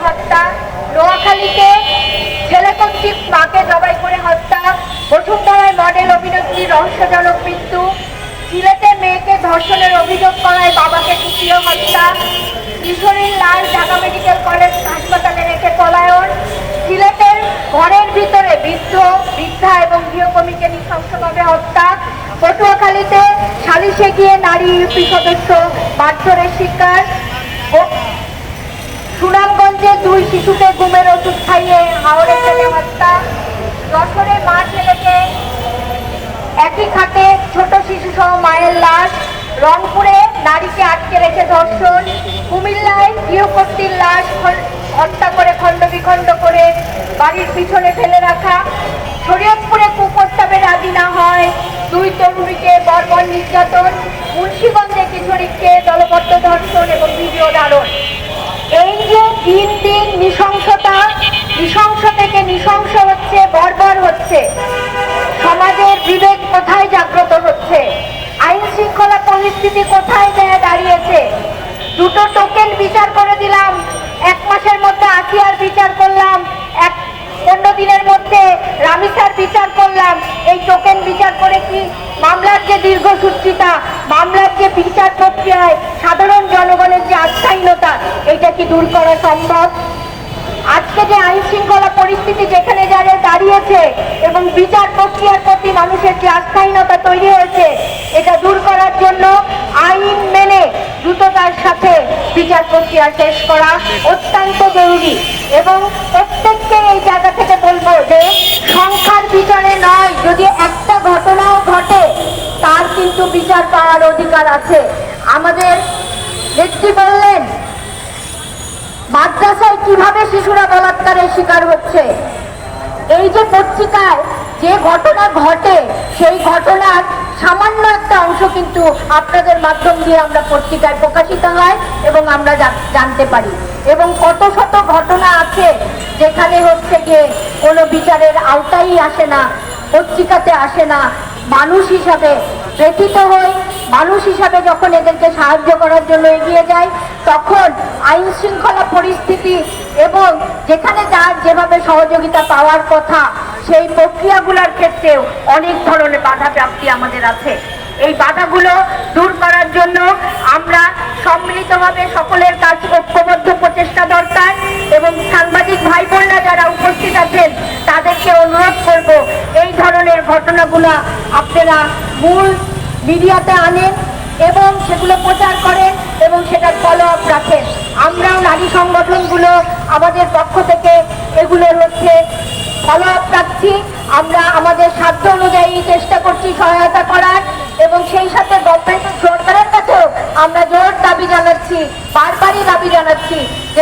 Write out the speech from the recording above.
হত্যা, নোয়াখালীতে ছেলেকন্ত্রীর মাকে জবাই করে হত্যা, বসুন্ধরায় মডেল অভিনেত্রীর রহস্যজনক মৃত্যু, সিলেটে মেয়েকে ধর্ষণের অভিযোগ করায় বাবাকে কুপিয়ে হত্যা, কিশোরীর লাশ ঢাকা মেডিকেল কলেজ হাসপাতালে রেখে পলায়ন, সিলেটের ঘরের ভিতরে বৃদ্ধা এবং গৃহকর্মীকে নৃশংসভাবে হত্যা, পটুয়াখালীতে সালিশে গিয়ে নারী ইউপি সদস্য মারধরের শিকার, সুনামগঞ্জে 2 শিশুকে ঘুমের ওষুধ খাইয়ে হাওড়ে ফেলে হত্যা, যশোরে মা ছেলেকে একই খাটে ছোট শিশু সহ মায়ের লাশ, রংপুরে নারীকে আটকে রেখে ধর্ষণ, কুমিল্লায় গৃহকর্ত্রীর লাশ হত্যা করে খণ্ড বিখণ্ড করে বাড়ির পিছনে ফেলে রাখা, শরীয়তপুরে কুপ্রস্তাবে রাজি না হয় 2 তরুণীকে বর্বর নির্যাতন, মুন্সিগঞ্জে কিশোরীকে দলবদ্ধ ধর্ষণ এবং ভিডিও ধারণ। এই যে দিন দিন নৃশংস থেকে নৃশংস হচ্ছে, বর্বর হচ্ছে, সমাজের বিবেক কোথায় জাগ্রত হচ্ছে, আইন শৃঙ্খলা পরিস্থিতি কোথায় দাঁড়িয়েছে। 2টো টোকেন বিচার করে দিলাম, 1 মাসের মধ্যে আসিয়ার বিচার করলাম, 15 দিনের মধ্যে রামিসার বিচার করলাম। এই টোকেন বিচার করে কি মামলার যে দীর্ঘসূত্রিতা, মামলার যে বিচার প্রক্রিয়ায় সাধারণ জনগণের যে আস্থাহীনতা, এটা কি দূর করা সম্ভব? আজকে যে আইন শৃঙ্খলা পরিস্থিতি যেখানে দাঁড়িয়েছে এবং বিচার প্রক্রিয়ার প্রতি মানুষের যে আস্থাহীনতা তৈরি হয়েছে, এটা দূর করার জন্য আইন মেনে দ্রুততার সাথে বিচার প্রক্রিয়া শেষ করা অত্যন্ত জরুরি। এবং প্রত্যেককে এই জায়গা থেকে বলবো যে সংখ্যার বিচারে নয়, যদি একটা ঘটনাও ঘটে তার কিন্তু বিচার পাওয়ার অধিকার আছে। আমাদের নেত্রী বললেন মাদ্রাসায় কিভাবে শিশুরা বলাৎকারের শিকার হচ্ছে। এই যে পত্রিকায় যে ঘটনা ঘটে, সেই ঘটনার সামান্য একটা অংশ কিন্তু আপনাদের মাধ্যম দিয়ে আমরা পত্রিকায় প্রকাশিত হয় এবং আমরা জানতে পারি। এবং কত শত ঘটনা আছে যেখানে হচ্ছে গিয়ে কোনো বিচারের আওতাই আসে না, পত্রিকাতে আসে না। মানুষ হিসাবে ব্যথিত হই, মানুষ হিসাবে যখন এদেরকে সাহায্য করার জন্য এগিয়ে যায়, তখন আইন শৃঙ্খলা পরিস্থিতি এবং যেখানে যার যেভাবে সহযোগিতা পাওয়ার কথা, সেই প্রক্রিয়াগুলোর ক্ষেত্রেও অনেক ধরনের বাধা প্রাপ্তি আমাদের আছে। এই বাধাগুলো দূর করার জন্য আমরা সম্মিলিতভাবে সকলের কাছে ঐক্যবদ্ধ প্রচেষ্টা দরকার। এবং সাংবাদিক ভাই বোনরা যারা উপস্থিত আছেন তাদেরকে অনুরোধ করব, এই ধরনের ঘটনাগুলো আপনারা মূল মিডিয়াতে আনেন এবং সেগুলো প্রচার করেন এবং সেটার ফলো আপ রাখেন। আমরাও নারী সংগঠনগুলো আমাদের পক্ষ থেকে এগুলোর হচ্ছে ফলো আপ রাখছি। আমরা আমাদের সাধ্য অনুযায়ী চেষ্টা করছি সহায়তা করার, এবং সেই সাথে গভর্নমেন্ট সরকারের কাছেও আমরা জোর দাবি জানাচ্ছি, বারবারই দাবি জানাচ্ছি যে